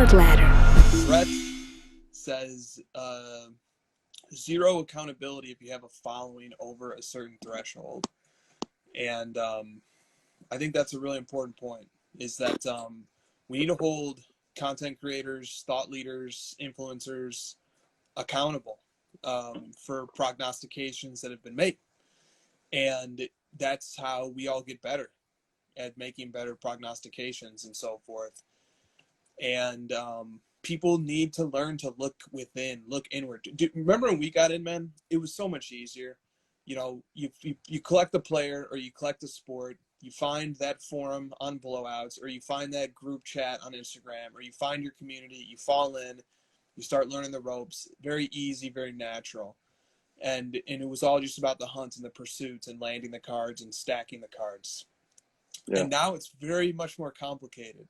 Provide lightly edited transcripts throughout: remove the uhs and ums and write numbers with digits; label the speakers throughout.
Speaker 1: Card Ladder.
Speaker 2: Brett says zero accountability if you have a following over a certain threshold. And I think that's a really important point, is that we need to hold content creators, thought leaders, influencers accountable for prognostications that have been made. And that's how we all get better at making better prognostications and so forth. And people need to learn to look within, look inward. Remember when we got in, man? It was so much easier. You know, you collect a player, or you collect a sport, you find that forum on blowouts, or you find that group chat on Instagram, or you find your community, you fall in, you start learning the ropes. Very easy, very natural. And it was all just about the hunt and the pursuit and landing the cards and stacking the cards.
Speaker 3: Yeah.
Speaker 2: And now it's very much more complicated,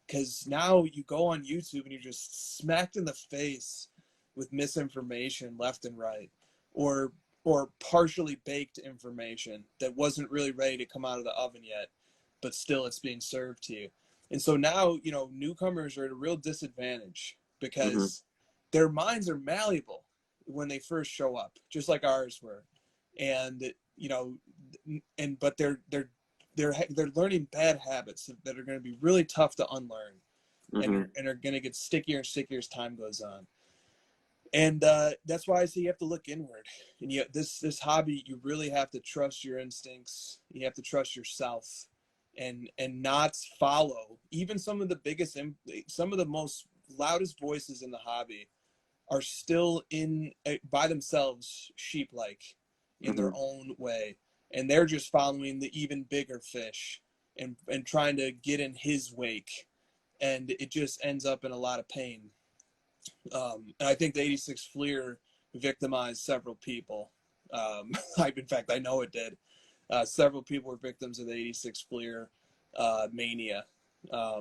Speaker 2: because now you go on YouTube and you're just smacked in the face with misinformation left and right, or partially baked information that wasn't really ready to come out of the oven yet, but still it's being served to you. And so now, you know, newcomers are at a real disadvantage, because their minds are malleable when they first show up, just like ours were. And, you know, but they're learning bad habits that are going to be really tough to unlearn, and are going to get stickier and stickier as time goes on. And that's why I say you have to look inward. And this hobby, you really have to trust your instincts. You have to trust yourself, and not follow even some of the most loudest voices in the hobby are still by themselves sheep-like in their own way. And they're just following the even bigger fish and trying to get in his wake. And it just ends up in a lot of pain. And I think the 86 Fleer victimized several people. In fact, I know it did. Several people were victims of the 86 Fleer mania. I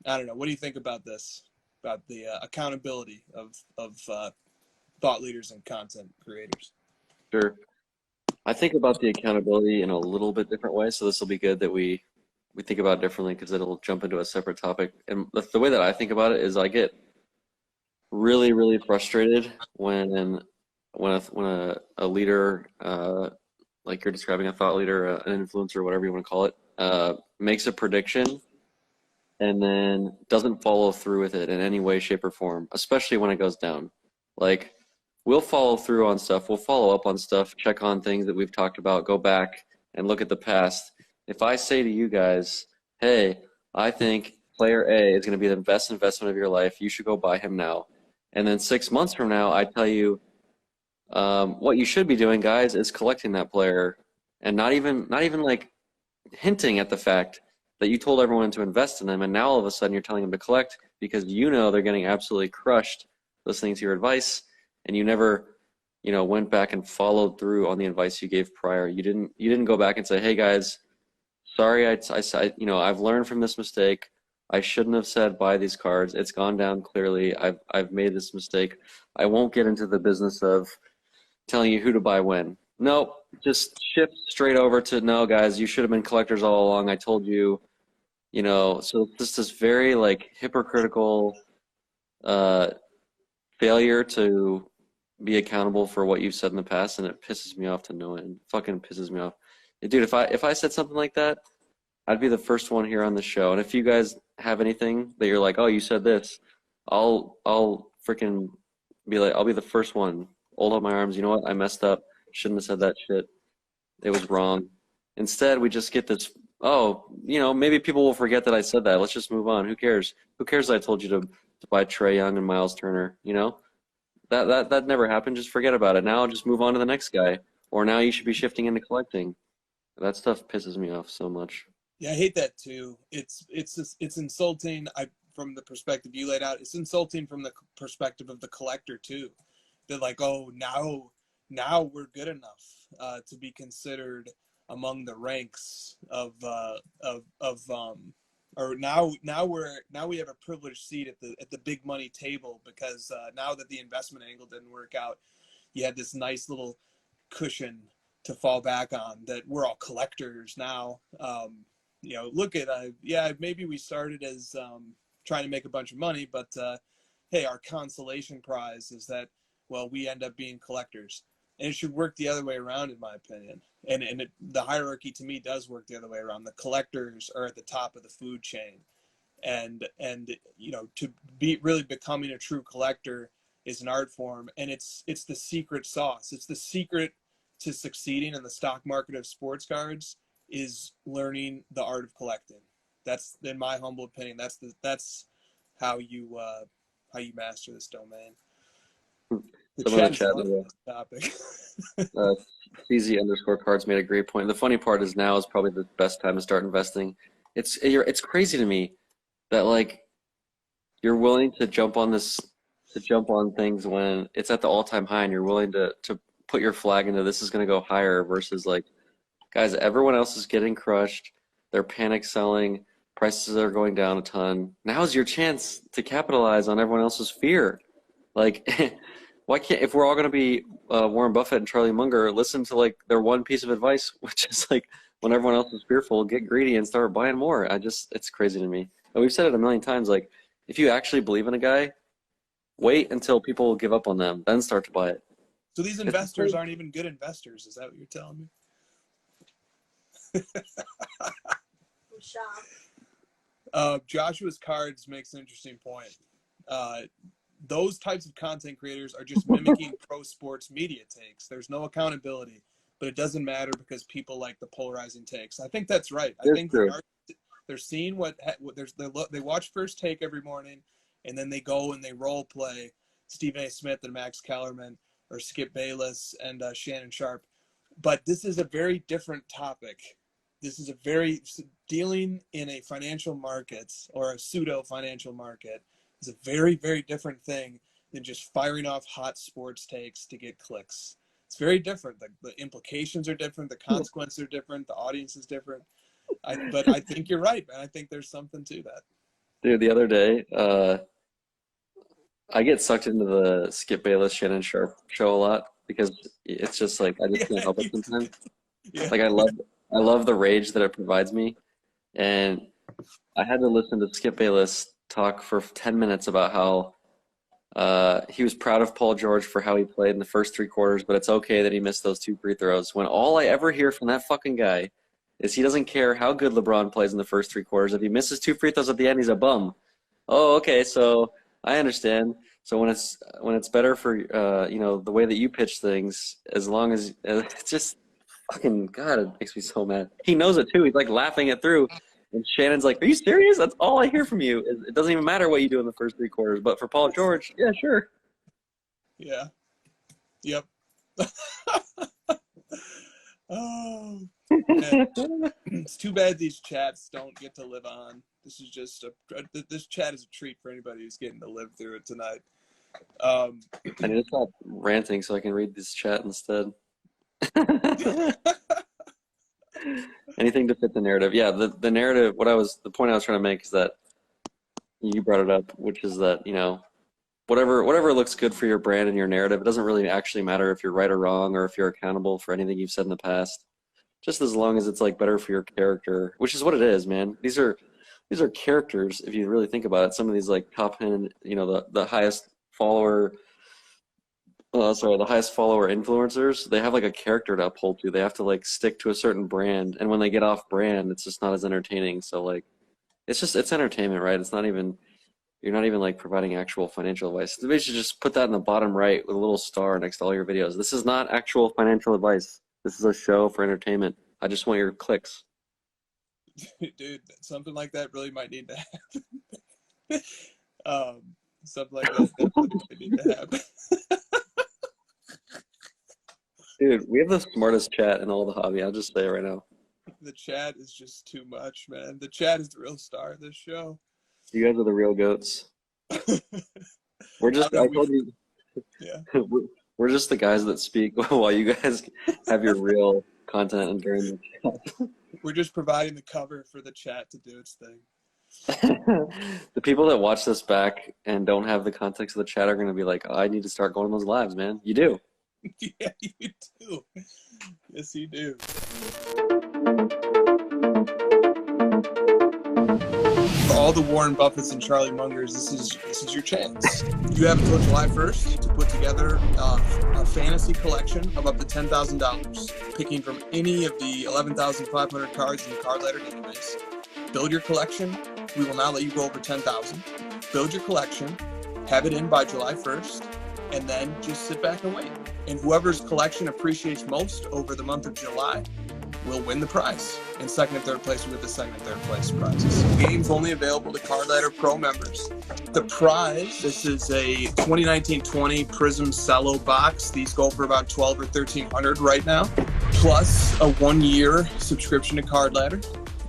Speaker 2: don't know. What do you think about this? About the accountability of thought leaders and content creators?
Speaker 3: Sure. I think about the accountability in a little bit different way, so this will be good that we think about it differently, because it'll jump into a separate topic. And the way that I think about it is, I get really, really frustrated when a leader, like you're describing, a thought leader, an influencer, whatever you want to call it, makes a prediction and then doesn't follow through with it in any way, shape, or form, especially when it goes down. Like, we'll follow through on stuff, we'll follow up on stuff, check on things that we've talked about, go back and look at the past. If I say to you guys, hey, I think player A is going to be the best investment of your life, you should go buy him now. And then 6 months from now, I tell you, what you should be doing, guys, is collecting that player, and not even like hinting at the fact that you told everyone to invest in them, and now all of a sudden you're telling them to collect because you know they're getting absolutely crushed listening to your advice, and you never, went back and followed through on the advice you gave prior. You didn't go back and say, hey guys, sorry, I've learned from this mistake. I shouldn't have said buy these cards. It's gone down clearly. I've made this mistake. I won't get into the business of telling you who to buy when. No, just shift straight over to, no, guys, you should have been collectors all along. I told you, so this very hypocritical failure to be accountable for what you've said in the past, and it pisses me off to no end. Fucking pisses me off. Dude, if I said something like that, I'd be the first one here on the show. And if you guys have anything that you're like, oh, you said this, I'll freaking be like, I'll be the first one. Hold up my arms. You know what? I messed up. Shouldn't have said that shit. It was wrong. Instead, we just get this, maybe people will forget that I said that. Let's just move on. Who cares? Who cares that I told you to buy Trae Young and Miles Turner, That never happened. Just forget about it. Now just move on to the next guy. Or now you should be shifting into collecting. That stuff pisses me off so much.
Speaker 2: Yeah, I hate that too. It's insulting. From the perspective you laid out, it's insulting from the perspective of the collector too. They're like, oh, now we're good enough to be considered among the ranks of or now we have a privileged seat at the big money table, because now that the investment angle didn't work out, you had this nice little cushion to fall back on, that we're all collectors now. Look at maybe we started as trying to make a bunch of money, but hey, our consolation prize is that, well, we end up being collectors. And it should work the other way around, in my opinion. And the hierarchy to me does work the other way around. The collectors are at the top of the food chain. And you know, to be really becoming a true collector is an art form, and it's the secret sauce. It's the secret to succeeding in the stock market of sports cards is learning the art of collecting. That's, in my humble opinion, that's how you master this domain.
Speaker 3: Some of the chat
Speaker 2: topic.
Speaker 3: CZ_cards made a great point. The funny part is now is probably the best time to start investing. It's crazy to me that like you're willing to jump on things when it's at the all-time high, and you're willing to put your flag into this is going to go higher versus like, guys, everyone else is getting crushed. They're panic selling. Prices are going down a ton. Now's your chance to capitalize on everyone else's fear. Like, why can't, if we're all going to be Warren Buffett and Charlie Munger, listen to like their one piece of advice, which is like, when everyone else is fearful, get greedy and start buying more. It's crazy to me. And we've said it a million times, like, if you actually believe in a guy, wait until people give up on them, then start to buy it.
Speaker 2: So these investors aren't even good investors. Is that what you're telling me?
Speaker 1: I'm shocked.
Speaker 2: Joshua's Cards makes an interesting point. Those types of content creators are just mimicking pro sports media takes. There's no accountability, but it doesn't matter because people like the polarizing takes. I think that's right. I think they're seeing they watch First Take every morning, and then they go and they role play Stephen A. Smith and Max Kellerman, or Skip Bayless and Shannon Sharp. But this is a very different topic. This is dealing in a financial market, or a pseudo financial market, is a very, very different thing than just firing off hot sports takes to get clicks. It's very different. The implications are different. The consequences are different. The audience is different. But I think you're right, man. I think there's something to that.
Speaker 3: Dude, the other day, I get sucked into the Skip Bayless, Shannon Sharp show a lot because it's just like, I just can't help it sometimes.
Speaker 2: Yeah.
Speaker 3: Like I love the rage that it provides me. And I had to listen to Skip Bayless talk for 10 minutes about how he was proud of Paul George for how he played in the first 3 quarters, but it's okay that he missed those 2 free throws. When all I ever hear from that fucking guy is he doesn't care how good LeBron plays in the first 3 quarters. If he misses 2 free throws at the end, he's a bum. Oh, okay, so I understand. So when it's better for you know, the way that you pitch things, as long as it's just fucking God, it makes me so mad. He knows it too. He's like laughing it through. And Shannon's like, "Are you serious? That's all I hear from you. It doesn't even matter what you do in the first 3 quarters. But for Paul George, yeah, sure."
Speaker 2: Yeah. Yep. Oh, man. It's too bad these chats don't get to live on. This is just this chat is a treat for anybody who's getting to live through it tonight.
Speaker 3: I need to stop ranting so I can read this chat instead. Anything to fit the narrative. Yeah, the narrative, the point I was trying to make is that you brought it up, which is that, you know, whatever looks good for your brand and your narrative, it doesn't really actually matter if you're right or wrong or if you're accountable for anything you've said in the past. Just as long as it's like better for your character, which is what it is, man. These are characters if you really think about it. Some of these like top 10, you know, the highest follower the highest follower influencers, they have like a character to uphold to. They have to like stick to a certain brand, and when they get off brand, it's just not as entertaining. So like, it's entertainment, right? You're not even like providing actual financial advice. Maybe you should just put that in the bottom right with a little star next to all your videos. This is not actual financial advice. This is a show for entertainment. I just want your clicks.
Speaker 2: Dude, something like that really might need to happen. Something like that definitely might need to happen.
Speaker 3: Dude, we have the smartest chat in all the hobby. I'll just say it right now.
Speaker 2: The chat is just too much, man. The chat is the real star of this show.
Speaker 3: You guys are the real goats. We're just, I told you,
Speaker 2: yeah.
Speaker 3: We're just the guys that speak while you guys have your real content and during the chat.
Speaker 2: We're just providing the cover for the chat to do its thing.
Speaker 3: The people that watch this back and don't have the context of the chat are going to be like, oh, I need to start going to those lives, man. You do.
Speaker 2: Yeah, you do. Yes, you do. For all the Warren Buffetts and Charlie Mungers, this is your chance. You have until July 1st to put together a fantasy collection of up to $10,000, picking from any of the 11,500 cards in the Card Ladder database. Build your collection. We will not let you go over 10,000. Build your collection, have it in by July 1st, and then just sit back and wait. And whoever's collection appreciates most over the month of July will win the prize. And second and third place will get the second and third place prizes. Games only available to Card Ladder Pro members. The prize, this is a 2019-20 Prism Cello box. These go for about $1,200 or $1,300 right now, plus a 1-year subscription to Card Ladder.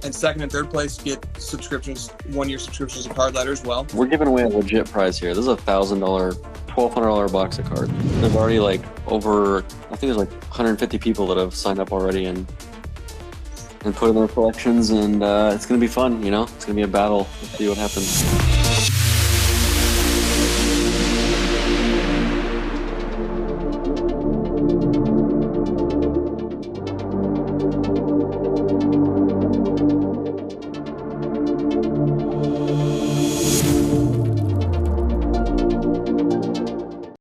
Speaker 2: And second and third place get subscriptions, 1-year subscriptions to Card Ladder as well.
Speaker 3: We're giving away a legit prize here. This is a $1,000, $1,200 box of cards. There's already like over, I think there's like 150 people that have signed up already and put in their collections, and it's gonna be fun. You know, it's gonna be a battle. Let's see what happens.